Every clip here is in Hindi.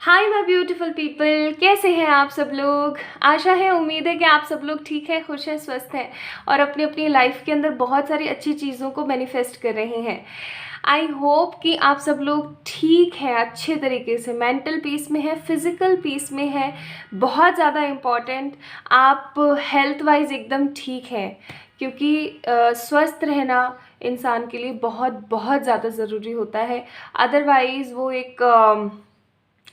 हाय माय ब्यूटीफुल पीपल, कैसे हैं आप सब लोग। आशा है, उम्मीद है कि आप सब लोग ठीक हैं, खुश हैं, स्वस्थ हैं और अपनी अपनी लाइफ के अंदर बहुत सारी अच्छी चीज़ों को मैनिफेस्ट कर रहे हैं। आई होप कि आप सब लोग ठीक हैं, अच्छे तरीके से मेंटल पीस में है, फिज़िकल पीस में है। बहुत ज़्यादा इम्पॉर्टेंट, आप हेल्थ वाइज एकदम ठीक हैं, क्योंकि स्वस्थ रहना इंसान के लिए बहुत बहुत ज़्यादा ज़रूरी होता है। अदरवाइज़ वो एक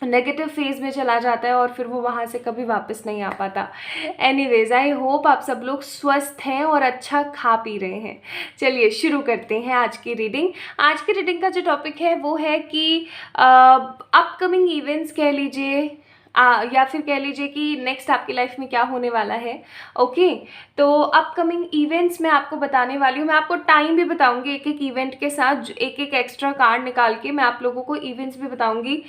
नेगेटिव फेज़ में चला जाता है और फिर वो वहाँ से कभी वापस नहीं आ पाता। एनीवेज, आई होप आप सब लोग स्वस्थ हैं और अच्छा खा पी रहे हैं। चलिए शुरू करते हैं आज की रीडिंग। आज की रीडिंग का जो टॉपिक है वो है कि अपकमिंग इवेंट्स कह लीजिए, या फिर कह लीजिए कि नेक्स्ट आपकी लाइफ में क्या होने वाला है। ओके, तो अपकमिंग इवेंट्स मैं आपको बताने वाली हूँ। मैं आपको टाइम भी बताऊँगी एक एक इवेंट के साथ, एक एक एक्स्ट्रा कार्ड निकाल के मैं आप लोगों को इवेंट्स भी बताऊँगी।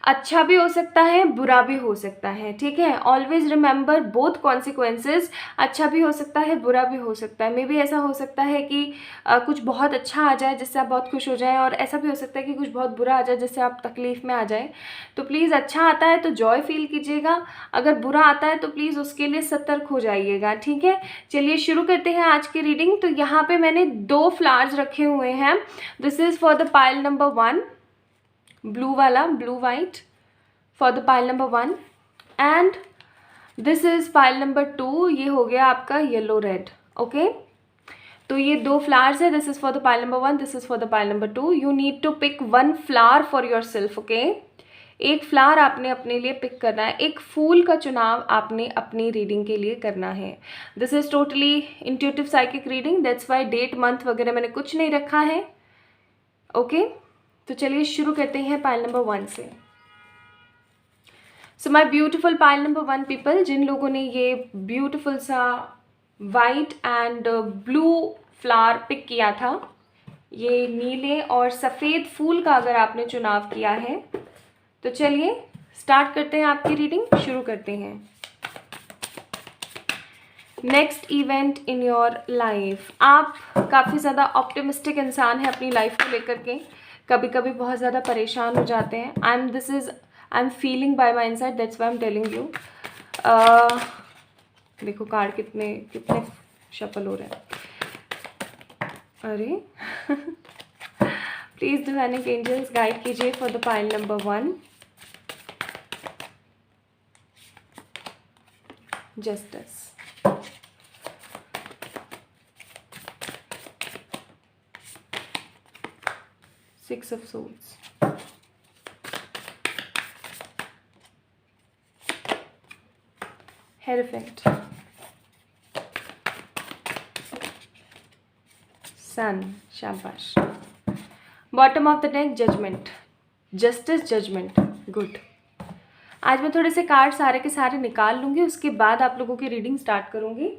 अच्छा भी हो सकता है, बुरा भी हो सकता है, ठीक है। Always remember both consequences. अच्छा भी हो सकता है, बुरा भी हो सकता है। मे बी ऐसा हो सकता है कि कुछ बहुत अच्छा आ जाए जिससे आप बहुत खुश हो जाएं, और ऐसा भी हो सकता है कि कुछ बहुत बुरा आ जाए जिससे आप तकलीफ़ में आ जाएं। तो प्लीज़, अच्छा आता है तो जॉय फील कीजिएगा, अगर बुरा आता है तो प्लीज़ उसके लिए सतर्क हो जाइएगा, ठीक है। चलिए शुरू करते हैं आज की रीडिंग। तो यहाँ पे मैंने 2 फ्लावर्स रखे हुए हैं। This is for the pile number 1, blue वाला, blue white for the pile number 1, and this is pile number 2, ये हो गया आपका येलो रेड। ओके, तो ये 2 फ्लावर्स है। This is for the pile number 1, this is for the pile number 2। You need to pick 1 flower for yourself. Okay, एक फ्लावर आपने अपने लिए पिक करना है, एक फूल का चुनाव आपने अपनी रीडिंग के लिए करना है। This is totally intuitive psychic reading, that's why date month वगैरह मैंने कुछ नहीं रखा है। ओके, तो चलिए शुरू करते हैं पाइल नंबर 1 से। So my beautiful pile number 1 people, जिन लोगों ने ये ब्यूटिफुल सा white and blue flower pick किया था, ये नीले और सफ़ेद फूल का अगर आपने चुनाव किया है, तो चलिए स्टार्ट करते हैं आपकी रीडिंग, शुरू करते हैं। Next event in your life. आप काफ़ी ज़्यादा ऑप्टिमिस्टिक इंसान हैं अपनी लाइफ को लेकर के, कभी कभी बहुत ज़्यादा परेशान हो जाते हैं। I am feeling by my inside, that's why I am telling you. देखो कार्ड कितने कितने शफल हो रहे हैं। अरे प्लीज़ डिवाइनिंग एंजल्स गाइड कीजिए for the pile number 1। Justice, Six of Swords, Hierophant, Sun, शाबाश। Bottom of the deck, judgement, justice, judgement, good. आज मैं थोड़े से कार्ड सारे के सारे निकाल लूँगी, उसके बाद आप लोगों की रीडिंग स्टार्ट करूँगी।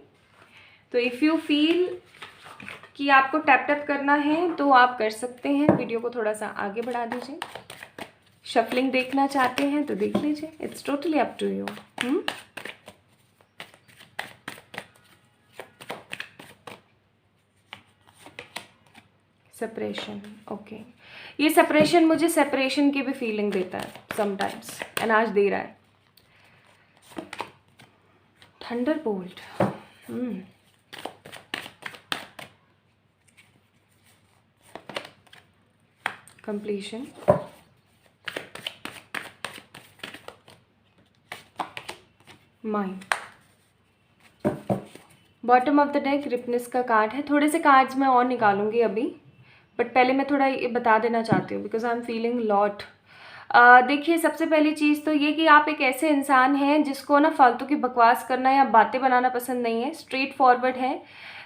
तो इफ़ यू फील कि आपको टैप टैप करना है तो आप कर सकते हैं। वीडियो को थोड़ा सा आगे बढ़ा दीजिए। शफलिंग देखना चाहते हैं तो देख लीजिए, it's totally up to you. Separation, okay. ये सेपरेशन मुझे सेपरेशन की भी फीलिंग देता है समटाइम्स, एंड आज दे रहा है। Thunderbolt, completion, mind. Bottom of the deck, ripeness का कार्ड है। थोड़े से कार्ड्स मैं और निकालूंगी अभी, बट पहले मैं थोड़ा ये बता देना चाहती हूँ because I am feeling lot. देखिए, सबसे पहली चीज़ तो ये कि आप एक ऐसे इंसान हैं जिसको ना फालतू की बकवास करना या बातें बनाना पसंद नहीं है। स्ट्रेट फॉरवर्ड है,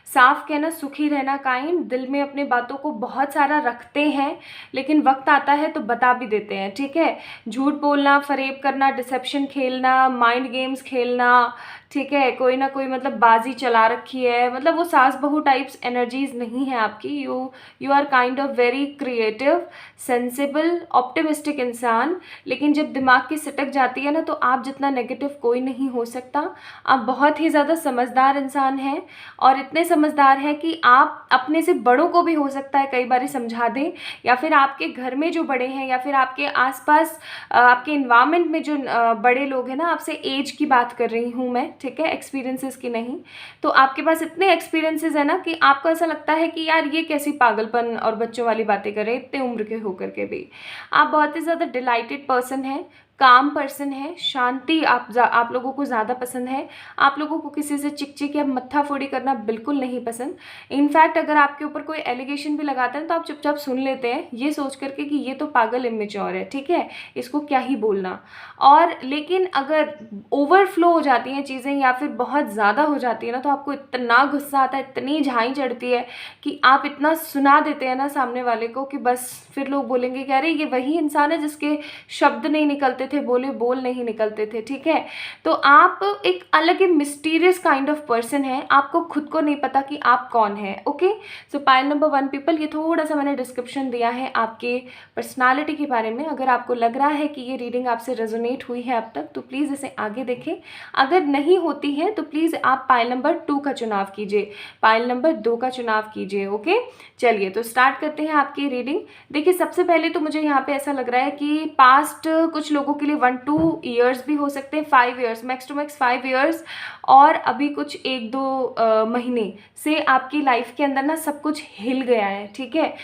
साफ कहना, सुखी रहना, काइंड, दिल में अपनी बातों को बहुत सारा रखते हैं लेकिन वक्त आता है तो बता भी देते हैं, ठीक है। झूठ बोलना, फरेब करना, डिसेप्शन खेलना, माइंड गेम्स खेलना, ठीक है, कोई ना कोई मतलब बाजी चला रखी है, मतलब वो सास बहू टाइप्स एनर्जीज नहीं है आपकी। You are kind of very creative, sensible, optimistic इंसान। लेकिन जब दिमाग की सिटक जाती है ना, तो आप जितना नेगेटिव कोई नहीं हो सकता। आप बहुत ही ज़्यादा समझदार इंसान हैं और इतने समझदार हैं कि आप अपने से बड़ों को भी हो सकता है कई बार समझा दें, या फिर आपके घर में जो बड़े हैं या फिर आपके आसपास आपके इन्वायरमेंट में जो बड़े लोग हैं ना, आपसे एज की बात कर रही हूँ मैं, ठीक है, एक्सपीरियंसेस की नहीं। तो आपके पास इतने एक्सपीरियंसेस है ना कि आपको ऐसा लगता है कि यार ये कैसी पागलपन और बच्चों वाली बातें कर रहे हैं इतने उम्र के होकर के भी। आप बहुत ही ज़्यादा डिलाइटेड पर्सन हैं, काम पर्सन है, शांति आप लोगों को ज़्यादा पसंद है। आप लोगों को किसी से चिक चिक या मत्था फोड़ी करना बिल्कुल नहीं पसंद। इनफैक्ट अगर आपके ऊपर कोई एलिगेशन भी लगाते हैं तो आप चुपचाप सुन लेते हैं, ये सोच करके कि ये तो पागल इमेच्योर है, ठीक है, इसको क्या ही बोलना। और लेकिन अगर ओवरफ्लो हो जाती हैं चीज़ें या फिर बहुत ज़्यादा हो जाती है ना, तो आपको इतना गुस्सा आता है, इतनी झाई चढ़ती है कि आप इतना सुना देते हैं ना सामने वाले को कि बस फिर लोग बोलेंगे कि अरे ये वही इंसान है जिसके शब्द नहीं निकलते थे, बोल नहीं निकलते थे, ठीक है। तो आप एक अलग ही मिस्टीरियस काइंड ऑफ पर्सन है, आपको खुद को नहीं पता कि आप कौन है। ओके, सो पाइल नंबर 1 पीपल, ये थोड़ा सा मैंने डिस्क्रिप्शन दिया है आपके पर्सनालिटी के बारे में। अगर आपको लग रहा है कि ये रीडिंग आपसे रेजोनेट हुई है अब तक तो प्लीज़ इसे आगे देखें, अगर नहीं होती है तो प्लीज़ आप पाइल नंबर 2 का चुनाव कीजिए, पाइल नंबर 2 का चुनाव कीजिए। ओके, चलिए तो स्टार्ट करते हैं आपकी रीडिंग। देखिए सबसे पहले तो मुझे यहाँ पे ऐसा लग रहा है कि पास्ट कुछ लोगों के लिए 1-2 ईयर्स भी हो सकते हैं, 5 years, max to max 5 years, और अभी कुछ 1-2 महीने से आपकी लाइफ के अंदर ना सब कुछ हिल गया है, ठीक है।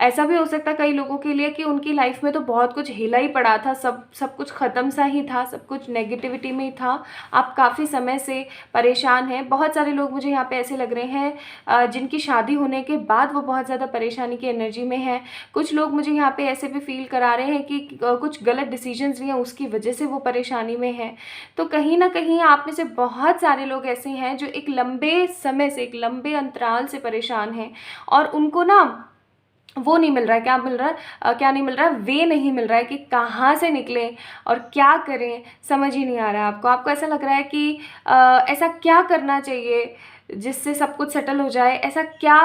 ऐसा भी हो सकता है कई लोगों के लिए कि उनकी लाइफ में तो बहुत कुछ हिला ही पड़ा था, सब कुछ ख़त्म सा ही था, सब कुछ नेगेटिविटी में ही था, आप काफ़ी समय से परेशान हैं। बहुत सारे लोग मुझे यहाँ पे ऐसे लग रहे हैं जिनकी शादी होने के बाद वो बहुत ज़्यादा परेशानी की एनर्जी में है। कुछ लोग मुझे यहाँ पे ऐसे भी फील करा रहे हैं कि कुछ गलत डिसीजंस लिए उसकी वजह से वो परेशानी में है। तो कहीं ना कहीं आप में से बहुत सारे लोग ऐसे हैं जो एक लंबे समय से, एक लंबे अंतराल से परेशान हैं और उनको ना वो नहीं मिल रहा है, क्या मिल रहा है, क्या नहीं मिल रहा है, वे नहीं मिल रहा है कि कहाँ से निकलें और क्या करें, समझ ही नहीं आ रहा है आपको ऐसा लग रहा है कि ऐसा क्या करना चाहिए जिससे सब कुछ सेटल हो जाए, ऐसा क्या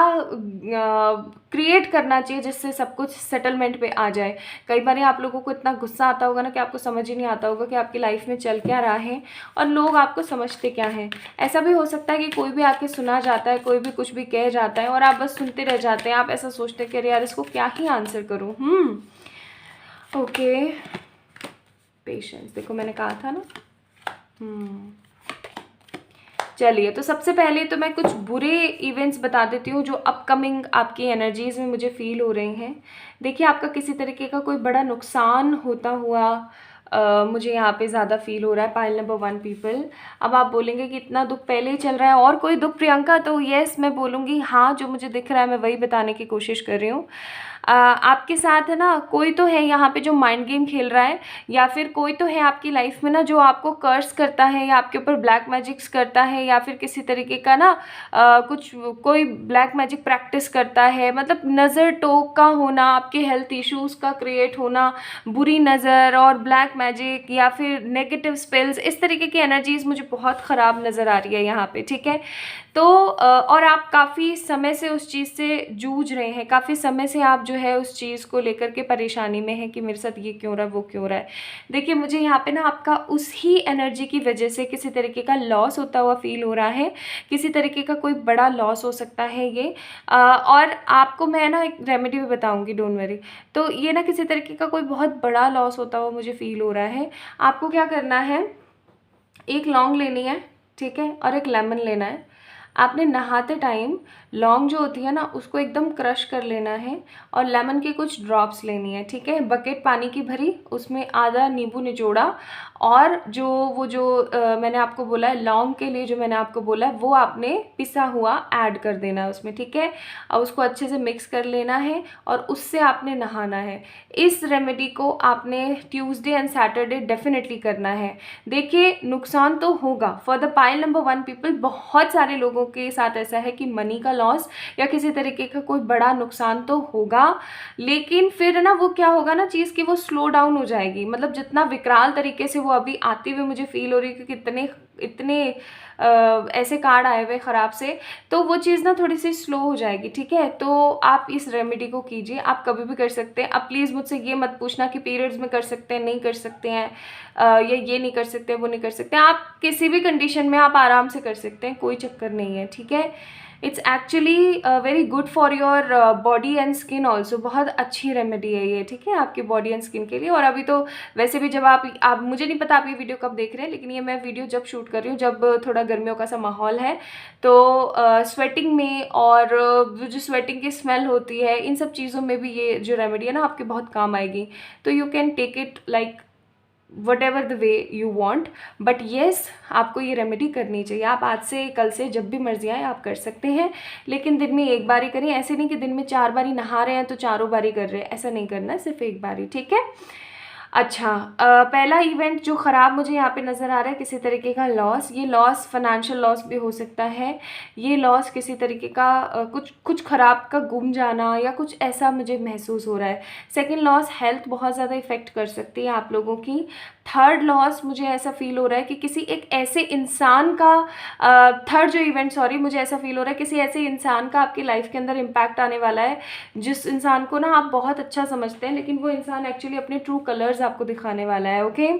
क्रिएट करना चाहिए जिससे सब कुछ सेटलमेंट पे आ जाए। कई बार आप लोगों को इतना गुस्सा आता होगा ना कि आपको समझ ही नहीं आता होगा कि आपकी लाइफ में चल क्या रहा है और लोग आपको समझते क्या हैं। ऐसा भी हो सकता है कि कोई भी आके सुना जाता है, कोई भी कुछ भी कह जाता है और आप बस सुनते रह जाते हैं। आप ऐसा सोचते हैं कि अरे यार इसको क्या ही आंसर करूँ। ओके, पेशेंस, देखो मैंने कहा था ना। चलिए तो सबसे पहले तो मैं कुछ बुरे इवेंट्स बता देती हूँ जो अपकमिंग आपकी एनर्जीज़ में मुझे फील हो रहे हैं। देखिए आपका किसी तरीके का कोई बड़ा नुकसान होता हुआ मुझे यहाँ पे ज़्यादा फील हो रहा है। पाइल नंबर 1 पीपल, अब आप बोलेंगे कि इतना दुख पहले ही चल रहा है और कोई दुख प्रियंका, तो यस मैं बोलूँगी हाँ, जो मुझे दिख रहा है मैं वही बताने की कोशिश कर रही हूँ। आपके साथ है ना कोई तो है यहाँ पे जो माइंड गेम खेल रहा है, या फिर कोई तो है आपकी लाइफ में ना जो आपको कर्स करता है या आपके ऊपर ब्लैक मैजिक्स करता है, या फिर किसी तरीके का ना कोई ब्लैक मैजिक प्रैक्टिस करता है। मतलब नज़र टोक का होना, आपके हेल्थ इश्यूज़ का क्रिएट होना, बुरी नज़र और ब्लैक मैजिक या फिर नेगेटिव स्पेल्स, इस तरीके की एनर्जीज़ मुझे बहुत ख़राब नज़र आ रही है यहाँ पे, ठीक है। तो और आप काफ़ी समय से उस चीज़ से जूझ रहे हैं, काफ़ी समय से आप जो है उस चीज़ को लेकर के परेशानी में है कि मेरे साथ ये क्यों रहा है, वो क्यों रहा है। देखिए मुझे यहाँ पे ना आपका उस ही एनर्जी की वजह से किसी तरीके का लॉस होता हुआ फील हो रहा है, किसी तरीके का कोई बड़ा लॉस हो सकता है ये। और आपको मैं ना एक रेमेडी भी बताऊँगी, डोंट वरी। तो ये ना किसी तरीके का कोई बहुत बड़ा लॉस होता हुआ मुझे फील हो रहा है। आपको क्या करना है, एक लौंग लेनी है, ठीक है, और एक लेमन लेना है। आपने नहाते टाइम लौंग जो होती है ना उसको एकदम क्रश कर लेना है और लेमन के कुछ ड्रॉप्स लेनी है, ठीक है। बकेट पानी की भरी, उसमें आधा नींबू निचोड़ा और मैंने आपको बोला है लौंग के लिए, जो मैंने आपको बोला है वो आपने पिसा हुआ ऐड कर देना है उसमें, ठीक है। और उसको अच्छे से मिक्स कर लेना है और उससे आपने नहाना है। इस रेमेडी को आपने ट्यूसडे एंड सैटरडे डेफिनेटली करना है। देखिए नुकसान तो होगा, for the pile number 1 people बहुत सारे लोगों के साथ ऐसा है कि मनी का लॉस या किसी तरीके का कोई बड़ा नुकसान तो होगा, लेकिन फिर ना वो क्या होगा ना चीज़ की वो स्लो डाउन हो जाएगी। मतलब जितना विकराल तरीके से वो अभी आती हुई मुझे फील हो रही है कि कितने इतने ऐसे कार्ड आए हुए ख़राब से, तो वो चीज़ ना थोड़ी सी स्लो हो जाएगी, ठीक है। तो आप इस रेमेडी को कीजिए, आप कभी भी कर सकते हैं। अब प्लीज़ मुझसे ये मत पूछना कि पीरियड्स में कर सकते हैं, नहीं कर सकते हैं, या ये नहीं कर सकते, वो नहीं कर सकते हैं। आप किसी भी कंडीशन में आप आराम से कर सकते हैं, कोई चक्कर नहीं है, ठीक है। It's actually very good for your body and skin also, बहुत अच्छी रेमेडी है ये, ठीक है, आपकी बॉडी एंड स्किन के लिए। और अभी तो वैसे भी जब आप मुझे नहीं पता आप ये वीडियो कब देख रहे हैं, लेकिन ये मैं वीडियो जब शूट कर रही हूँ जब थोड़ा गर्मियों का सा माहौल है, तो स्वेटिंग में और जो स्वेटिंग की स्मेल होती है, इन सब चीज़ों में भी ये जो रेमेडी है ना आपके बहुत काम आएगी। तो you can take it like whatever the way you want, but yes आपको ये रेमेडी करनी चाहिए। आप आज से कल से जब भी मर्जी आए आप कर सकते हैं, लेकिन दिन में एक बारी करें। ऐसे नहीं कि दिन में 4 बारी नहा रहे हैं तो चारों बारी कर रहे हैं, ऐसा नहीं करना है, सिर्फ एक बारी, ठीक है। अच्छा, पहला इवेंट जो ख़राब मुझे यहाँ पे नज़र आ रहा है, किसी तरीके का लॉस। ये लॉस फाइनेंशियल लॉस भी हो सकता है, ये लॉस किसी तरीके का कुछ ख़राब का गुम जाना या कुछ ऐसा मुझे महसूस हो रहा है। सेकंड लॉस, हेल्थ बहुत ज़्यादा इफ़ेक्ट कर सकती है आप लोगों की। थर्ड लॉस, मुझे ऐसा फील हो रहा है कि किसी एक ऐसे इंसान का थर्ड जो इवेंट, सॉरी, मुझे ऐसा फील हो रहा है किसी ऐसे इंसान का आपकी लाइफ के अंदर इम्पैक्ट आने वाला है, जिस इंसान को ना आप बहुत अच्छा समझते हैं, लेकिन वो इंसान एक्चुअली अपने ट्रू कलर्स आपको दिखाने वाला है, ओके।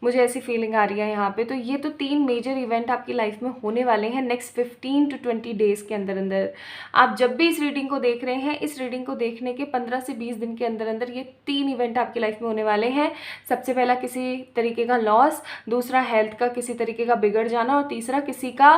मुझे ऐसी फीलिंग आ रही है यहाँ पे। तो ये तो 3 मेजर इवेंट आपकी लाइफ में होने वाले हैं नेक्स्ट 15 to 20 डेज़ के अंदर अंदर। आप जब भी इस रीडिंग को देख रहे हैं, इस रीडिंग को देखने के 15 से 20 दिन के अंदर अंदर ये 3 इवेंट आपकी लाइफ में होने वाले हैं। सबसे पहला किसी तरीके का लॉस, दूसरा हेल्थ का किसी तरीके का बिगड़ जाना, और तीसरा किसी का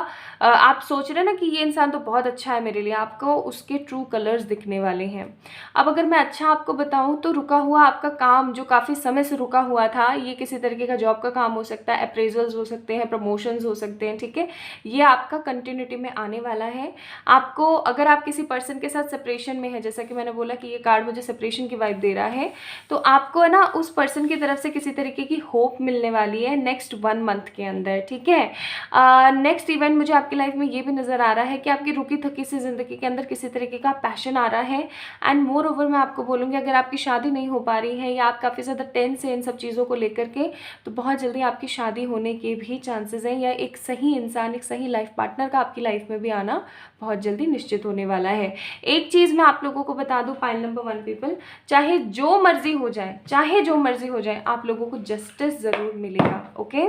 आप सोच रहे हैं ना कि ये इंसान तो बहुत अच्छा है मेरे लिए, आपको उसके ट्रू कलर्स दिखने वाले हैं। अब अगर मैं अच्छा आपको बताऊँ तो रुका हुआ आपका काम जो काफ़ी समय से रुका हुआ था, ये किसी तरीके का जॉब का काम हो सकता है, अप्रेजल्स हो सकते हैं, प्रमोशंस हो सकते हैं, ठीक है। ये आपका कंटिन्यूटी में आने वाला है। आपको अगर आप किसी पर्सन के साथ सेपरेशन में है, जैसा कि मैंने बोला कि ये कार्ड मुझे सेपरेशन की वाइब दे रहा है, तो आपको ना उस पर्सन की तरफ से किसी तरीके की होप मिलने वाली है नेक्स्ट 1 मंथ के अंदर, ठीक है। नेक्स्ट इवेंट मुझे आपकी लाइफ में ये भी नज़र आ रहा है कि आपकी रुकी थकी सी ज़िंदगी के अंदर किसी तरीके का पैशन आ रहा है। एंड मोर ओवर मैं आपको बोलूँगी, अगर आपकी शादी नहीं हो पा रही है या आप काफ़ी ज़्यादा टेंस है इन सब चीज़ों को लेकर के, तो बहुत जल्दी आपकी शादी होने के भी चांसेस हैं, या एक सही इंसान, एक सही लाइफ पार्टनर का आपकी लाइफ में भी आना बहुत जल्दी निश्चित होने वाला है। एक चीज़ मैं आप लोगों को बता दूं, पाइल नंबर 1 पीपल, चाहे जो मर्जी हो जाए, चाहे जो मर्जी हो जाए, आप लोगों को जस्टिस ज़रूर मिलेगा, ओके।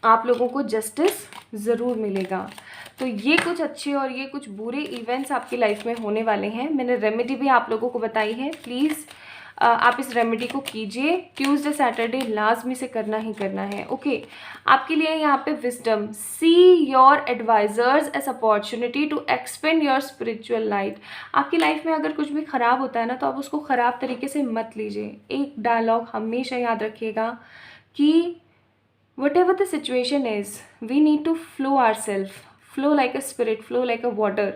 आप लोगों को जस्टिस ज़रूर मिलेगा। तो ये कुछ अच्छे और ये कुछ बुरे इवेंट्स आपकी लाइफ में होने वाले हैं। मैंने रेमेडी भी आप लोगों को बताई है, प्लीज़ आप इस रेमेडी को कीजिए। ट्यूसडे सैटरडे लाजमी से करना ही करना है, ओके। आपके लिए यहाँ पे wisdom, see your advisors as opportunity to expand your spiritual light. आपकी लाइफ में अगर कुछ भी ख़राब होता है ना, तो आप उसको ख़राब तरीके से मत लीजिए। एक डायलॉग हमेशा याद रखिएगा कि whatever the situation is, we need to flow ourselves, flow like a spirit, flow like a water।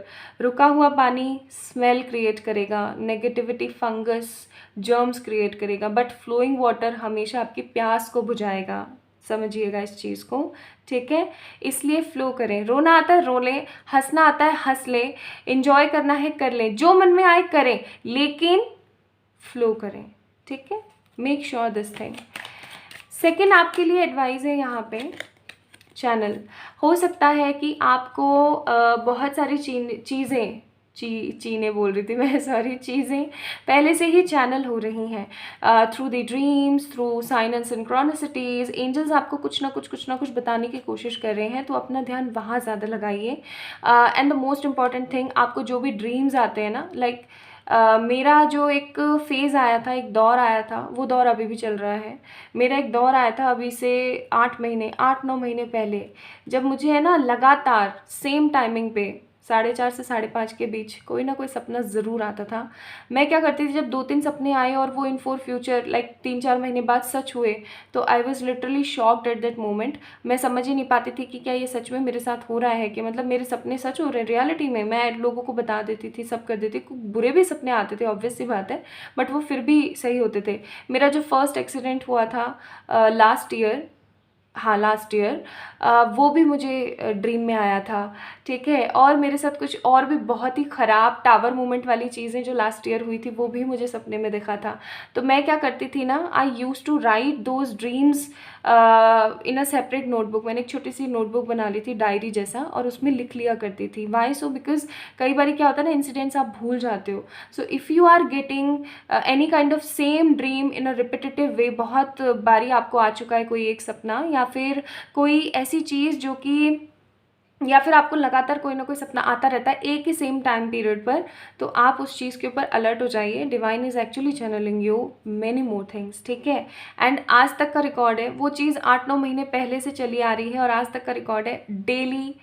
रुका हुआ पानी स्मेल क्रिएट करेगा, नेगेटिविटी, फंगस, जर्म्स क्रिएट करेगा, बट फ्लोइंग वाटर हमेशा आपकी प्यास को बुझाएगा। समझिएगा इस चीज़ को, ठीक है। इसलिए फ्लो करें। रोना आता है रो लें, हंसना आता है हंस लें, इंजॉय करना है कर लें, जो मन में आए करें, लेकिन फ्लो करें, ठीक है। Make sure this thing. Second आपके लिए एडवाइस है यहाँ पे, चैनल। हो सकता है कि आपको बहुत सारी चीज़ें बोल रही थी मैं, सॉरी, चीज़ें पहले से ही चैनल हो रही हैं through the dreams, through sign and synchronicities. Angels आपको कुछ ना कुछ बताने की कोशिश कर रहे हैं, तो अपना ध्यान वहाँ ज़्यादा लगाइए। And the most important thing, आपको जो भी ड्रीम्स आते हैं ना, लाइक मेरा जो एक फ़ेज़ आया था, एक दौर आया था, वो दौर अभी भी चल रहा है। मेरा एक दौर आया था अभी से 8-9 महीने पहले, जब मुझे है ना लगातार सेम टाइमिंग पे 4:30 से 5:30 के बीच कोई ना कोई सपना ज़रूर आता था। मैं क्या करती थी, जब 2-3 सपने आए और वो इन फॉर फ्यूचर लाइक 3-4 महीने बाद सच हुए, तो I was literally shocked at that moment. मैं समझ ही नहीं पाती थी कि क्या ये सच में मेरे साथ हो रहा है, कि मतलब मेरे सपने सच हो रहे हैं रियलिटी में। मैं लोगों को बता देती थी, सब कर देती थी, बुरे भी सपने आते थे, ऑब्वियस सी बात है, बट वो फिर भी सही होते थे। मेरा जो फर्स्ट एक्सीडेंट हुआ था लास्ट ईयर, हाँ लास्ट ईयर, वो भी मुझे ड्रीम में आया था, ठीक है। और मेरे साथ कुछ और भी बहुत ही ख़राब टावर मूवमेंट वाली चीज़ें जो लास्ट ईयर हुई थी वो भी मुझे सपने में दिखा था। तो मैं क्या करती थी ना, I use to write those dreams in a separate notebook. मैंने एक छोटी सी नोटबुक बना ली थी, डायरी जैसा, और उसमें लिख लिया करती थी। वाई सो, बिकॉज कई बार क्या होता है ना, इंसिडेंट्स आप भूल जाते हो। So if you are getting any kind of same dream in a repetitive way, बहुत बारी आपको आ चुका है कोई एक सपना, या फिर कोई ऐसी चीज़ जो कि, या फिर आपको लगातार कोई ना कोई सपना आता रहता है एक ही सेम टाइम पीरियड पर, तो आप उस चीज़ के ऊपर अलर्ट हो जाइए। Divine is actually channelling you many more things, ठीक है। एंड आज तक का रिकॉर्ड है, वो चीज़ 8-9 महीने पहले से चली आ रही है और आज तक का रिकॉर्ड है। डेली,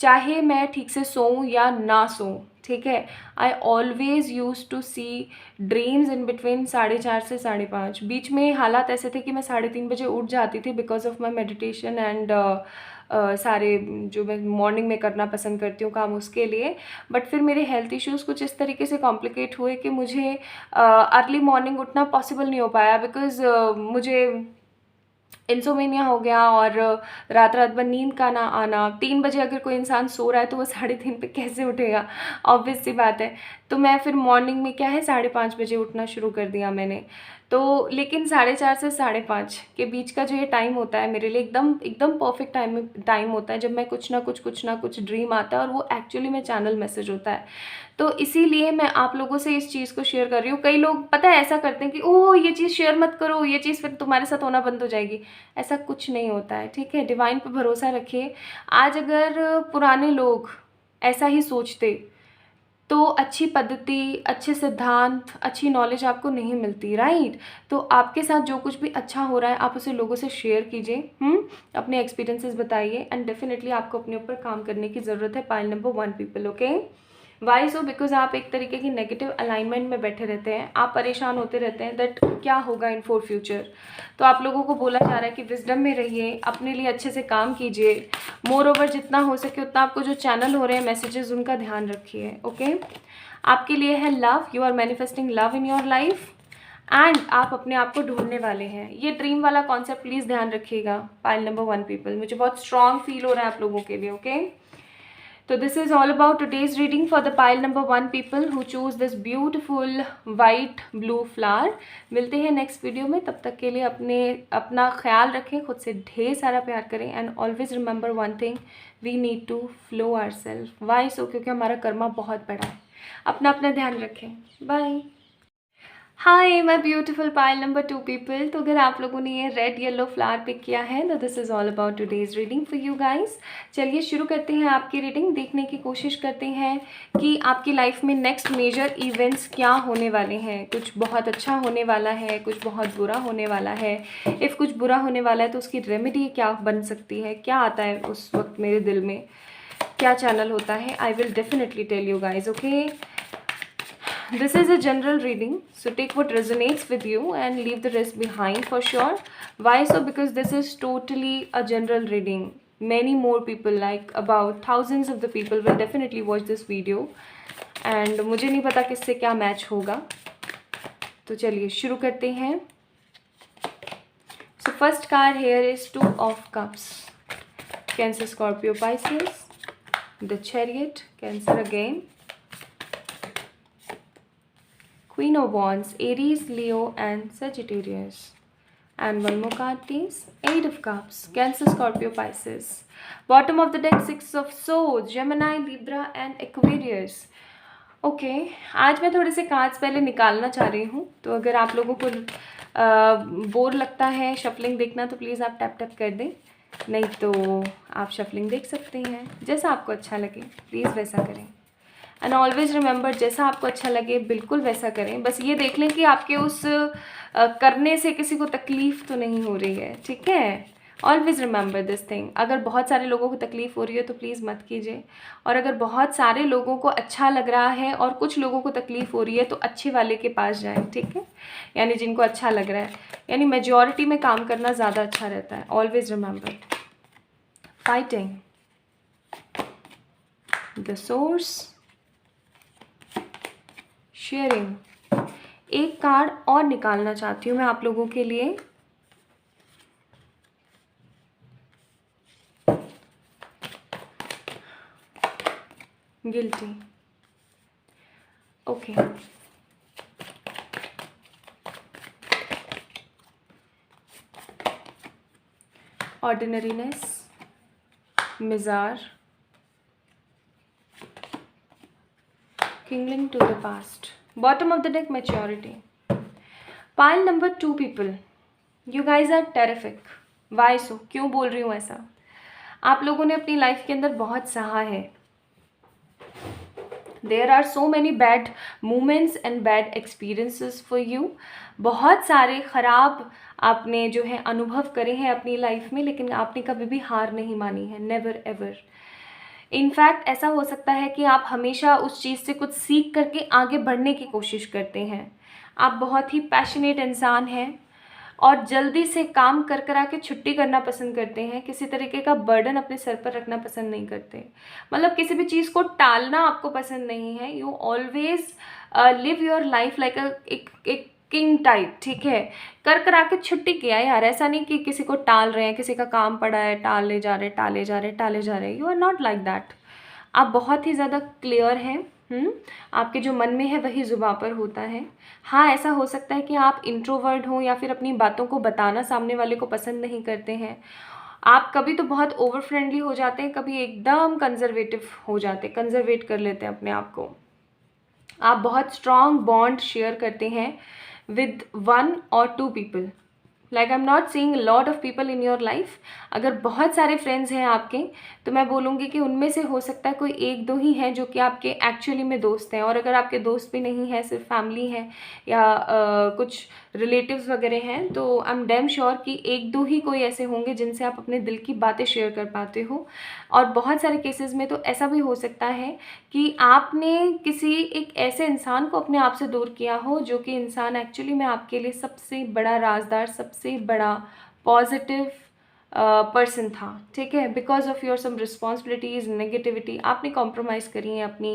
चाहे मैं ठीक से सोऊं या ना सोऊं, ठीक है, I always use to see dreams in between 4:30 से 5:30। बीच में हालात ऐसे थे कि मैं 3:30 बजे उठ जाती थी because of my meditation and सारे जो मैं मॉर्निंग में करना पसंद करती हूँ काम, उसके लिए। बट फिर मेरे हेल्थ इश्यूज़ कुछ इस तरीके से कॉम्प्लिकेट हुए कि मुझे अर्ली मॉर्निंग उठना पॉसिबल नहीं हो पाया, बिकॉज़ मुझे इंसोमेनिया हो गया और रात रात भर नींद का ना आना। 3 बजे अगर कोई इंसान सो रहा है तो वो 3:30 पे कैसे उठेगा, ऑब्वियस सी बात है। तो मैं फिर मॉर्निंग में क्या है 5:30 बजे उठना शुरू कर दिया मैंने। तो लेकिन 4:30 से 5:30 के बीच का जो ये टाइम होता है मेरे लिए एकदम एकदम परफेक्ट टाइम होता है, जब मैं कुछ ना कुछ ड्रीम आता है और वो एक्चुअली में चैनल मैसेज होता है। तो इसीलिए मैं आप लोगों से इस चीज़ को शेयर कर रही हूँ। कई लोग पता है ऐसा करते हैं कि ओह ये चीज़ शेयर मत करो, ये चीज़ फिर तुम्हारे साथ होना बंद हो जाएगी। ऐसा कुछ नहीं होता है, ठीक है। डिवाइन पे भरोसा रखिए। आज अगर पुराने लोग ऐसा ही सोचते तो अच्छी पद्धति, अच्छे सिद्धांत, अच्छी नॉलेज आपको नहीं मिलती, राइट। तो आपके साथ जो कुछ भी अच्छा हो रहा है आप उसे लोगों से शेयर कीजिए, अपने एक्सपीरियंसेस बताइए, एंड डेफिनेटली आपको अपने ऊपर काम करने की ज़रूरत है। Pile number 1 people, okay. Why so, because आप एक तरीके की नेगेटिव अलाइनमेंट में बैठे रहते हैं, आप परेशान होते रहते हैं दैट क्या होगा इन फॉर फ्यूचर। तो आप लोगों को बोला जा रहा है कि विजडम में रहिए, अपने लिए अच्छे से काम कीजिए। मोर ओवर जितना हो सके उतना आपको जो चैनल हो रहे हैं मैसेजेस, उनका ध्यान रखिए, ओके। आपके लिए है love, you are manifesting love in your life, and आप अपने आप को ढूंढने वाले हैं। ये ड्रीम वाला कॉन्सेप्ट प्लीज़ ध्यान रखिएगा। पाइल नंबर 1 पीपल, मुझे बहुत स्ट्रॉन्ग फील हो रहा है आप लोगों के लिए, okay. So this is all about today's reading for the pile number 1 people who choose this beautiful white blue flower. मिलते हैं नेक्स्ट वीडियो में, तब तक के लिए अपना ख्याल रखें, खुद से ढेर सारा प्यार करें, and always remember one thing, we need to flow ourselves. Why so, क्योंकि हमारा कर्मा बहुत बड़ा है। अपना अपना ध्यान रखें। Bye. Hi my beautiful pile number 2 people. तो अगर आप लोगों ने ये रेड येलो फ्लावर पिक किया है तो this is all about today's reading for you guys. चलिए शुरू करते हैं आपकी रीडिंग, देखने की कोशिश करते हैं कि आपकी लाइफ में नेक्स्ट मेजर इवेंट्स क्या होने वाले हैं। कुछ बहुत अच्छा होने वाला है, कुछ बहुत बुरा होने वाला है। इफ़ कुछ बुरा होने वाला है तो उसकी रेमेडी क्या बन सकती है, क्या आता है उस वक्त मेरे दिल में, क्या चैनल होता है, I will definitely tell you guys, okay. This is a general reading, so take what resonates with you and leave the rest behind for sure. Why so? Because this is totally a general reading. Many more people, like about thousands of the people, will definitely watch this video. And मुझे नहीं पता किससे क्या मैच होगा, तो चलिए शुरू करते हैं। So first card here is 2 of Cups. Cancer, Scorpio, Pisces. The Chariot, Cancer again. Queen of Wands, Aries, Leo and Sagittarius. And one more card please. 8 of Cups, Cancer, Scorpio, Pisces. Bottom of the deck, 6 of Swords, Gemini, Libra and Aquarius. Okay आज मैं थोड़े से कार्ड्स पहले निकालना चाह रही हूँ, तो अगर आप लोगों को बोर लगता है शफलिंग देखना तो प्लीज़ आप टैप टैप कर दें, नहीं तो आप शफलिंग देख सकते हैं। जैसा आपको अच्छा लगे प्लीज़ वैसा करें, एंड ऑलवेज रिमेंबर जैसा आपको अच्छा लगे बिल्कुल वैसा करें। बस ये देख लें कि आपके उस करने से किसी को तकलीफ़ तो नहीं हो रही है, ठीक है। Always remember this thing. अगर बहुत सारे लोगों को तकलीफ़ हो रही है तो प्लीज़ मत कीजिए, और अगर बहुत सारे लोगों को अच्छा लग रहा है और कुछ लोगों को तकलीफ़ हो रही है तो अच्छे वाले के पास जाएं, ठीक है। यानी जिनको अच्छा लग रहा है, यानी मेजॉरिटी में काम करना ज़्यादा अच्छा रहता है। Always remember. Fighting, the source, sharing. एक कार्ड और निकालना चाहती हूँ मैं आप लोगों के लिए। Guilty, okay. Ordinariness, miser, clinging to the past. Bottom of the deck, maturity. Pile number 2 people. You guys are terrific. Why so? क्यों बोल रही हूँ ऐसा? आप लोगों ने अपनी लाइफ के अंदर बहुत सहा है. There are so many bad moments and bad experiences for you. बहुत सारे ख़राब आपने जो है अनुभव करे हैं अपनी लाइफ में, लेकिन आपने कभी भी हार नहीं मानी है. Never ever. इनफैक्ट ऐसा हो सकता है कि आप हमेशा उस चीज़ से कुछ सीख करके आगे बढ़ने की कोशिश करते हैं. आप बहुत ही पैशनेट इंसान हैं और जल्दी से काम कर कर आके छुट्टी करना पसंद करते हैं. किसी तरीके का बर्डन अपने सर पर रखना पसंद नहीं करते. मतलब किसी भी चीज़ को टालना आपको पसंद नहीं है. You always live your life like एक किंग टाइप. ठीक है, कर आके छुट्टी किया यार. ऐसा नहीं कि किसी को टाल रहे हैं, किसी का काम पड़ा है टाले जा रहे. You are not like that. आप बहुत ही ज़्यादा क्लियर हैं. आपके जो मन में है वही ज़ुबान पर होता है. हाँ, ऐसा हो सकता है कि आप इंट्रोवर्ट हो या फिर अपनी बातों को बताना सामने वाले को पसंद नहीं करते हैं. आप कभी तो बहुत ओवर फ्रेंडली हो जाते हैं, कभी एकदम कंजर्वेटिव हो जाते हैं, कंजर्वेट कर लेते हैं अपने आप को. आप बहुत स्ट्रॉन्ग बॉन्ड शेयर करते हैं with 1 or 2 people. Like I'm not seeing a lot of people in your life. अगर बहुत सारे फ्रेंड्स हैं आपके तो मैं बोलूँगी कि उनमें से हो सकता है कोई एक दो ही हैं जो कि आपके एक्चुअली में दोस्त हैं. और अगर आपके दोस्त भी नहीं हैं, सिर्फ फैमिली है या कुछ रिलेटिव्स वगैरह हैं, तो आई एम डैम श्योर कि एक दो ही कोई ऐसे होंगे जिनसे आप अपने दिल की बातें शेयर कर पाते हो. और बहुत सारे केसेस में तो ऐसा भी हो सकता है कि आपने किसी एक ऐसे इंसान को अपने आप से दूर किया हो जो कि इंसान एक्चुअली में आपके लिए सबसे बड़ा राजदार, सबसे बड़ा पॉजिटिव पर्सन था. ठीक है, because of your some responsibilities, negativity आपने कॉम्प्रोमाइज़ करी है अपनी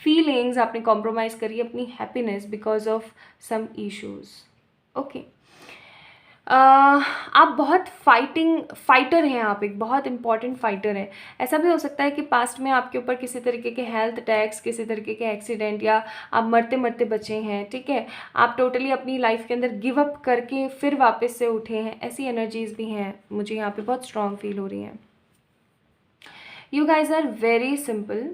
फीलिंग्स, आपने कॉम्प्रोमाइज़ करी अपनी happiness because of some issues. Okay, आप बहुत फाइटर हैं. आप एक बहुत इंपॉर्टेंट फाइटर हैं. ऐसा भी हो सकता है कि पास्ट में आपके ऊपर किसी तरीके के हेल्थ अटैक्स, किसी तरीके के एक्सीडेंट या आप मरते मरते बचे हैं. ठीक है, आप टोटली अपनी लाइफ के अंदर गिव अप करके फिर वापस से उठे हैं. ऐसी एनर्जीज भी हैं, मुझे यहाँ पे बहुत स्ट्रांग फील हो रही हैं. You guys are very simple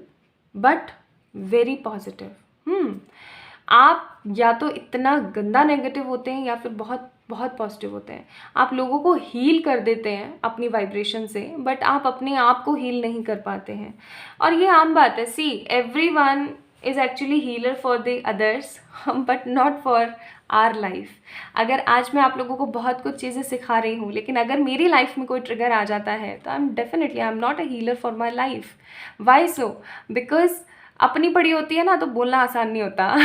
but very positive. आप या तो इतना गंदा नेगेटिव होते हैं या फिर बहुत बहुत पॉजिटिव होते हैं. आप लोगों को हील कर देते हैं अपनी वाइब्रेशन से, बट आप अपने आप को हील नहीं कर पाते हैं. और ये आम बात है. See, everyone is actually healer for the others but not for our life. अगर आज मैं आप लोगों को बहुत कुछ चीज़ें सिखा रही हूँ, लेकिन अगर मेरी लाइफ में कोई ट्रिगर आ जाता है तो I am not a healer for my life. Why so? Because अपनी पड़ी होती है ना तो बोलना आसान नहीं होता.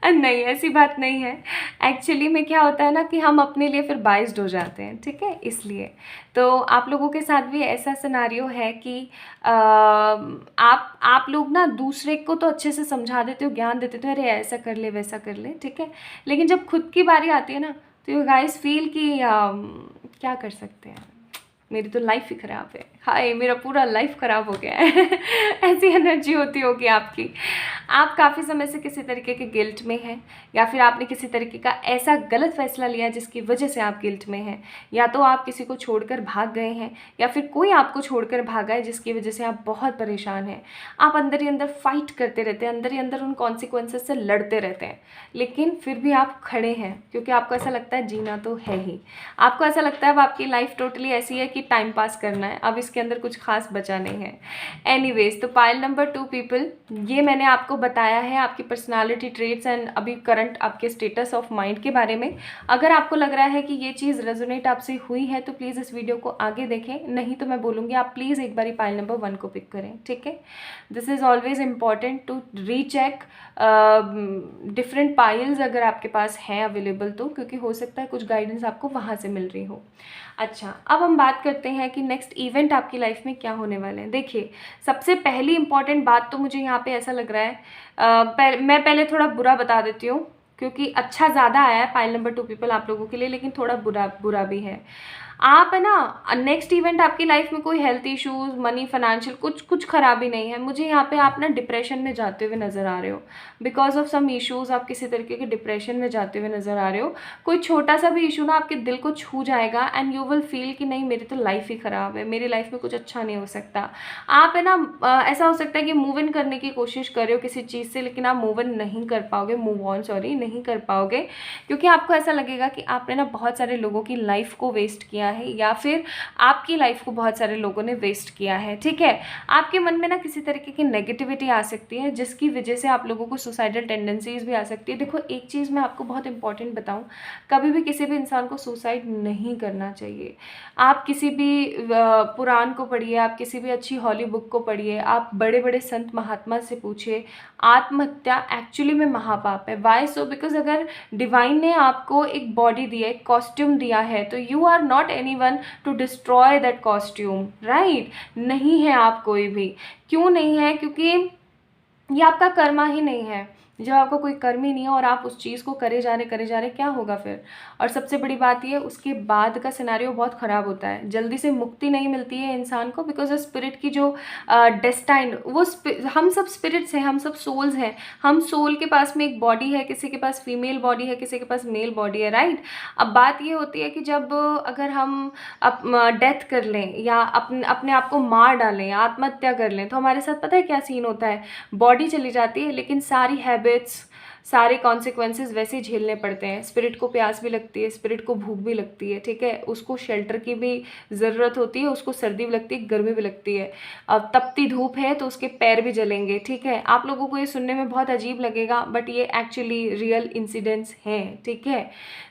नहीं, ऐसी बात नहीं है. एक्चुअली में क्या होता है ना कि हम अपने लिए फिर बाइस्ड हो जाते हैं. ठीक है, इसलिए तो आप लोगों के साथ भी ऐसा सिनारियो है कि आप लोग ना दूसरे को तो अच्छे से समझा देते हो, ज्ञान देते हो, अरे ऐसा कर ले वैसा कर ले. ठीक है, लेकिन जब खुद की बारी आती है ना तो यू गाइस फील कि क्या कर सकते हैं, मेरी तो लाइफ ही ख़राब है, हाय मेरा पूरा लाइफ ख़राब हो गया है. ऐसी एनर्जी होती होगी आपकी. आप काफ़ी समय से किसी तरीके के गिल्ट में हैं, या फिर आपने किसी तरीके का ऐसा गलत फैसला लिया जिसकी वजह से आप गिल्ट में हैं, या तो आप किसी को छोड़कर भाग गए हैं या फिर कोई आपको छोड़कर भागा है जिसकी वजह से आप बहुत परेशान हैं. आप अंदर ही अंदर फाइट करते रहते हैं, अंदर ही अंदर उन कॉन्सिक्वेंसेस से लड़ते रहते हैं, लेकिन फिर भी आप खड़े हैं क्योंकि आपको ऐसा लगता है जीना तो है ही. आपको ऐसा लगता है अब आपकी लाइफ टोटली ऐसी है कि टाइम पास करना है, अब इसके अंदर कुछ खास बचा नहीं है. एनीवेज, तो पाइल नंबर 2 पीपल, ये मैंने आपको बताया है आपकी पर्सनालिटी ट्रेट्स एंड अभी करंट आपके स्टेटस ऑफ माइंड के बारे में. अगर आपको लग रहा है कि ये चीज़ रेजोनेट आपसे हुई है तो प्लीज़ इस वीडियो को आगे देखें, नहीं तो मैं बोलूँगी आप प्लीज़ एक बारी पाइल नंबर 1 को पिक करें. ठीक है, this is always important to recheck different piles अगर आपके पास हैं अवेलेबल तो, क्योंकि हो सकता है कुछ गाइडेंस आपको वहाँ से मिल रही हो. अच्छा, अब हम बात करते हैं कि नेक्स्ट इवेंट आपकी लाइफ में क्या होने वाले हैं. देखिए, सबसे पहली इंपॉर्टेंट बात तो मुझे यहाँ पे ऐसा लग रहा है, मैं पहले थोड़ा बुरा बता देती हूँ क्योंकि अच्छा ज़्यादा आया है पाइल नंबर 2 पीपल आप लोगों के लिए, लेकिन थोड़ा बुरा भी है. आप है ना, नेक्स्ट इवेंट आपकी लाइफ में कोई हेल्थ इश्यूज, मनी, फाइनेंशियल कुछ कुछ खराबी नहीं है, मुझे यहाँ पे आप ना डिप्रेशन में जाते हुए नज़र आ रहे हो, बिकॉज ऑफ सम इश्यूज आप किसी तरीके के डिप्रेशन में जाते हुए नज़र आ रहे हो। कोई छोटा सा भी इशू ना आपके दिल को छू जाएगा एंड यू विल फील कि नहीं मेरी तो लाइफ ही ख़राब है, मेरी लाइफ में कुछ अच्छा नहीं हो सकता। आप है ना, ऐसा हो सकता है कि मूव इन करने की कोशिश कर रहे हो किसी चीज़ से, लेकिन आप मूव इन नहीं कर पाओगे, मूव ऑन सॉरी नहीं कर पाओगे, क्योंकि आपको ऐसा लगेगा कि आपने ना बहुत सारे लोगों की लाइफ को वेस्ट किया है, या फिर आपकी लाइफ को बहुत सारे लोगों ने वेस्ट किया है। ठीक है, आपके मन में ना किसी तरीके की नेगेटिविटी आ सकती है, जिसकी वजह से आप लोगों को सुसाइडल टेंडेंसीज भी आ सकती है। देखो एक चीज़ मैं आपको बहुत इंपॉर्टेंट बताऊं, कभी भी किसी भी इंसान को सुसाइड नहीं करना चाहिए। आप किसी भी पुराण को पढ़िए, आप किसी भी अच्छी हॉली बुक को पढ़िए, आप बड़े बड़े संत महात्मा से पूछिए, आत्महत्या एक्चुअली में महापाप है। Why so? बिकॉज अगर डिवाइन ने आपको एक बॉडी दिया, एक कॉस्ट्यूम दिया है, तो you are not anyone to destroy that costume, right? नहीं है आप कोई भी। क्यों नहीं है? क्योंकि ये आपका कर्मा ही नहीं है। जब आपका कोई कर्म ही नहीं है और आप उस चीज़ को करे जा रहे क्या होगा फिर? और सबसे बड़ी बात ये, उसके बाद का सिनारियो बहुत ख़राब होता है, जल्दी से मुक्ति नहीं मिलती है इंसान को, बिकॉज स्पिरिट की जो डेस्टाइन, वो हम सब स्पिरिट्स हैं, हम सब सोल्स हैं। हम सोल के पास में एक बॉडी है, किसी के पास फीमेल बॉडी है, किसी के पास मेल बॉडी है, राइट? अब बात ये होती है कि जब अगर हम डेथ कर लें या अपने आप को मार डालें या आत्महत्या कर लें, तो हमारे साथ पता है क्या सीन होता है? बॉडी चली जाती है, लेकिन सारी हैबिट्स, सारे कॉन्सिक्वेंसेस वैसे ही झेलने पड़ते हैं। स्पिरिट को प्यास भी लगती है, स्पिरिट को भूख भी लगती है, ठीक है, उसको शेल्टर की भी ज़रूरत होती है, उसको सर्दी भी लगती है, गर्मी भी लगती है। अब तपती धूप है तो उसके पैर भी जलेंगे, ठीक है। आप लोगों को ये सुनने में बहुत अजीब लगेगा, बट ये एक्चुअली रियल इंसिडेंट्स हैं, ठीक है।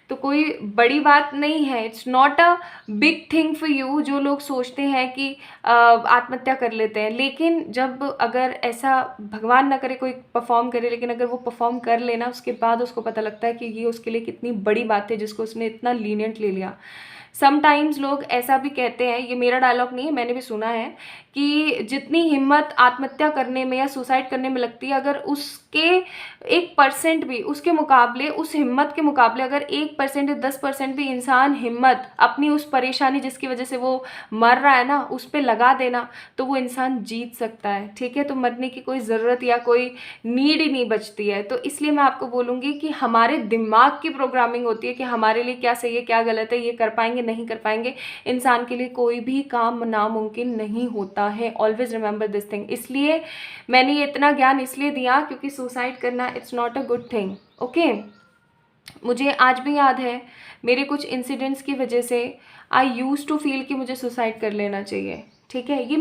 तो कोई बड़ी बात नहीं है, it's not a big thing for you. जो लोग सोचते हैं कि आत्महत्या कर लेते हैं, लेकिन जब अगर ऐसा भगवान ना करे कोई परफॉर्म करे, लेकिन अगर वो परफॉर्म कर लेना, उसके बाद उसको पता लगता है कि ये उसके लिए कितनी बड़ी बात है जिसको उसने इतना लीनियंट ले लिया। समटाइम्स लोग ऐसा भी कहते हैं, ये मेरा डायलॉग नहीं है, मैंने भी सुना है, कि जितनी हिम्मत आत्महत्या करने में या सुसाइड करने में लगती है, अगर उसके 1% भी, उसके मुकाबले, उस हिम्मत के मुकाबले अगर 1% या 10% भी इंसान हिम्मत अपनी उस परेशानी जिसकी वजह से वो मर रहा है ना, उस पर लगा देना, तो वो इंसान जीत सकता है, ठीक है। तो मरने की कोई ज़रूरत या कोई नीड ही नहीं बचती है। तो इसलिए मैं आपको बोलूँगी कि हमारे दिमाग की प्रोग्रामिंग होती है कि हमारे लिए क्या सही है, क्या गलत है, ये कर पाएंगे, नहीं कर पाएंगे। इंसान के लिए कोई भी काम नामुमकिन नहीं होता है। Always remember this thing. इसलिए मैंने ये इतना ज्ञान इसलिए दिया क्योंकि सुसाइड करना it's not a good thing, okay. मुझे आज भी याद है, मेरे कुछ इंसिडेंट्स की वजह से आई यूज़ टू फील कि मुझे सुसाइड कर लेना चाहिए, ठीक है। ये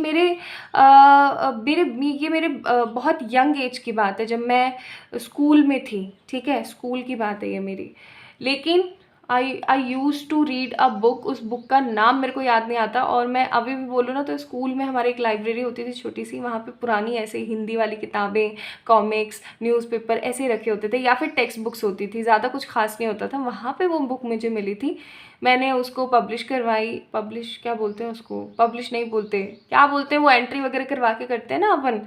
मेरे बहुत यंग एज की बात है, जब मैं स्कूल में थी, ठीक है, स्कूल की बात है ये मेरी। लेकिन I use to read a book, उस बुक का नाम मेरे को याद नहीं आता, और मैं अभी भी बोलूँ ना, तो स्कूल में हमारे एक लाइब्रेरी होती थी छोटी सी, वहाँ पे पुरानी ऐसे हिंदी वाली किताबें, कॉमिक्स, न्यूज़पेपर ऐसे ही रखे होते थे, या फिर टेक्स्ट बुक्स होती थी, ज़्यादा कुछ खास नहीं होता था। वहाँ पे वो बुक मुझे मिली थी, मैंने उसको पब्लिश करवाई। पब्लिश क्या बोलते हैं उसको? पब्लिश नहीं बोलते, क्या बोलते हैं वो, एंट्री वगैरह करवा के करते हैं ना अपन,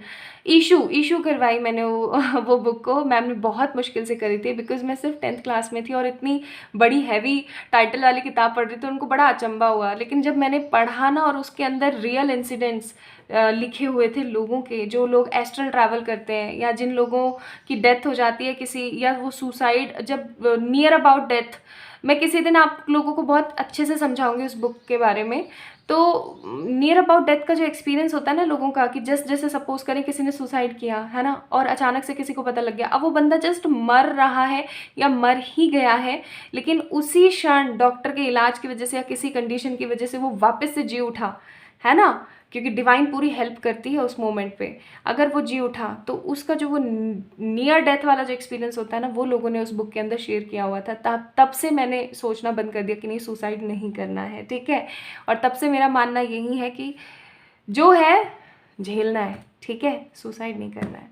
इशू करवाई मैंने वो बुक को। मैम ने बहुत मुश्किल से करी थी, बिकॉज मैं सिर्फ 10th क्लास में थी और इतनी बड़ी हैवी टाइटल वाली किताब पढ़ रही थी, तो उनको बड़ा अचंभा हुआ। लेकिन जब मैंने पढ़ा ना, और उसके अंदर रियल इंसिडेंट्स लिखे हुए थे लोगों के, जो लोग एस्ट्रल ट्रैवल करते हैं, या जिन लोगों की डेथ हो जाती है किसी, या वो सुसाइड जब नियर अबाउट डेथ, मैं किसी दिन आप लोगों को बहुत अच्छे से समझाऊंगी उस बुक के बारे में। तो नियर अबाउट डेथ का जो एक्सपीरियंस होता है ना लोगों का, कि जैसे सपोज करें किसी ने सुसाइड किया है ना, और अचानक से किसी को पता लग गया, अब वो बंदा जस्ट मर रहा है या मर ही गया है, लेकिन उसी क्षण डॉक्टर के इलाज की वजह से या किसी कंडीशन की वजह से वो वापस से जी उठा, है ना, क्योंकि डिवाइन पूरी हेल्प करती है उस मोमेंट पे। अगर वो जी उठा, तो उसका जो वो नियर डेथ वाला जो एक्सपीरियंस होता है ना, वो लोगों ने उस बुक के अंदर शेयर किया हुआ था। तब से मैंने सोचना बंद कर दिया कि नहीं, सुसाइड नहीं करना है, ठीक है। और तब से मेरा मानना यही है कि जो है झेलना है, ठीक है, सुसाइड नहीं करना है।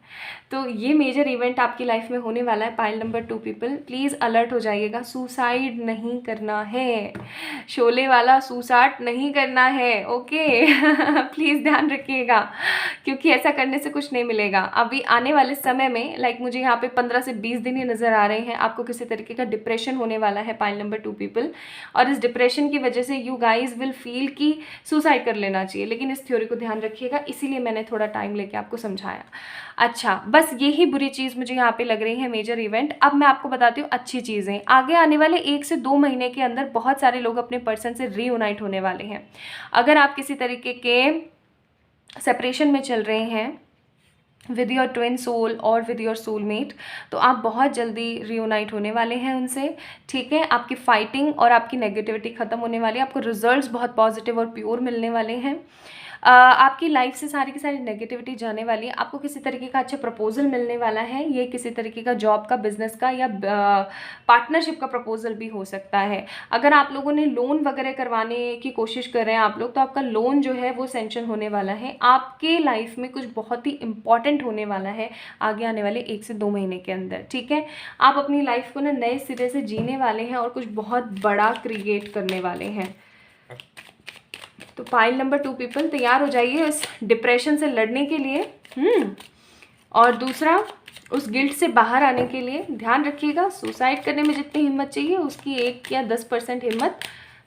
तो ये मेजर इवेंट आपकी लाइफ में होने वाला है। Pile number 2 people, please alert हो जाइएगा, सुसाइड नहीं करना है, शोले वाला सुसाइड नहीं करना है, ओके। प्लीज़ ध्यान रखिएगा, क्योंकि ऐसा करने से कुछ नहीं मिलेगा। अभी आने वाले समय में मुझे यहाँ पे 15 से 20 दिन ही नज़र आ रहे हैं, आपको किसी तरीके का डिप्रेशन होने वाला है पाइल नंबर 2 पीपल, और इस डिप्रेशन की वजह से यू गाइज विल फील कि सुसाइड कर लेना चाहिए, लेकिन इस थ्योरी को ध्यान रखिएगा, इसीलिए मैंने थोड़ा टाइम लेके आपको समझाया। अच्छा, बस यही बुरी चीज़ मुझे यहाँ पे लग रही है मेजर इवेंट। अब मैं आपको बताती हूँ अच्छी चीज़ें। आगे आने वाले 1 से 2 महीने के अंदर बहुत सारे लोग अपने पर्सन से रीयूनाइट होने वाले हैं। अगर आप किसी तरीके के सेपरेशन में चल रहे हैं विद योर ट्विन सोल और विद योर सोलमेट, तो आप बहुत जल्दी रीयूनाइट होने वाले हैं उनसे, ठीक है। आपकी फाइटिंग और आपकी नेगेटिविटी ख़त्म होने वाली है, आपको रिजल्ट्स बहुत पॉजिटिव और प्योर मिलने वाले हैं। आपकी लाइफ से सारी की सारी नेगेटिविटी जाने वाली है, आपको किसी तरीके का अच्छा प्रपोजल मिलने वाला है। ये किसी तरीके का जॉब का, बिजनेस का या पार्टनरशिप का प्रपोजल भी हो सकता है। अगर आप लोगों ने लोन वगैरह करवाने की कोशिश कर रहे हैं आप लोग, तो आपका लोन जो है वो सेंक्शन होने वाला है। आपके लाइफ में कुछ बहुत ही इंपॉर्टेंट होने वाला है आगे आने वाले 1 से 2 महीने के अंदर, ठीक है। आप अपनी लाइफ को ना नए सिरे से जीने वाले हैं और कुछ बहुत बड़ा क्रिएट करने वाले हैं। तो पाइल नंबर 2 पीपल, तैयार हो जाइए इस डिप्रेशन से लड़ने के लिए। और दूसरा, उस गिल्ट से बाहर आने के लिए ध्यान रखिएगा, सुसाइड करने में जितनी हिम्मत चाहिए उसकी 1 या 10% हिम्मत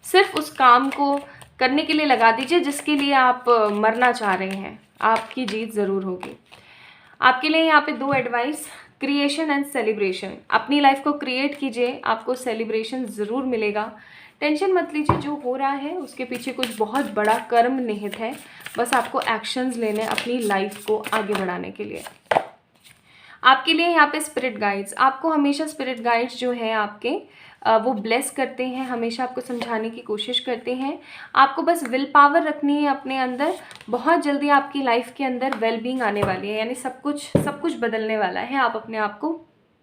सिर्फ उस काम को करने के लिए लगा दीजिए जिसके लिए आप मरना चाह रहे हैं, आपकी जीत ज़रूर होगी। आपके लिए यहाँ पे 2 एडवाइस, क्रिएशन एंड सेलिब्रेशन। अपनी लाइफ को क्रिएट कीजिए, आपको सेलिब्रेशन ज़रूर मिलेगा। टेंशन मत लीजिए, जो हो रहा है उसके पीछे कुछ बहुत बड़ा कर्म निहित है, बस आपको एक्शंस लेने अपनी लाइफ को आगे बढ़ाने के लिए। आपके लिए यहाँ पे स्पिरिट गाइड्स, आपको हमेशा स्पिरिट गाइड्स जो हैं आपके वो ब्लेस करते हैं, हमेशा आपको समझाने की कोशिश करते हैं। आपको बस विल पावर रखनी है अपने अंदर, बहुत जल्दी आपकी लाइफ के अंदर वेलबींग आने वाली है, यानी सब कुछ बदलने वाला है। आप अपने आप को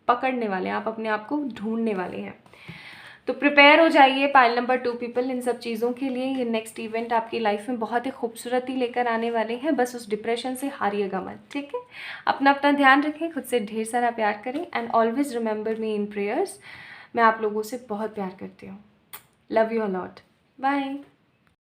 पकड़ने वाले हैं, आप अपने आप को ढूंढने वाले हैं। तो प्रिपेयर हो जाइए पाइल नंबर 2 पीपल इन सब चीज़ों के लिए। ये नेक्स्ट इवेंट आपकी लाइफ में बहुत ही खूबसूरती लेकर आने वाले हैं, बस उस डिप्रेशन से हारिएगा मत, ठीक है। अपना ध्यान रखें, खुद से ढेर सारा प्यार करें, and always remember me in prayers. मैं आप लोगों से बहुत प्यार करती हूँ। Love you a lot, bye.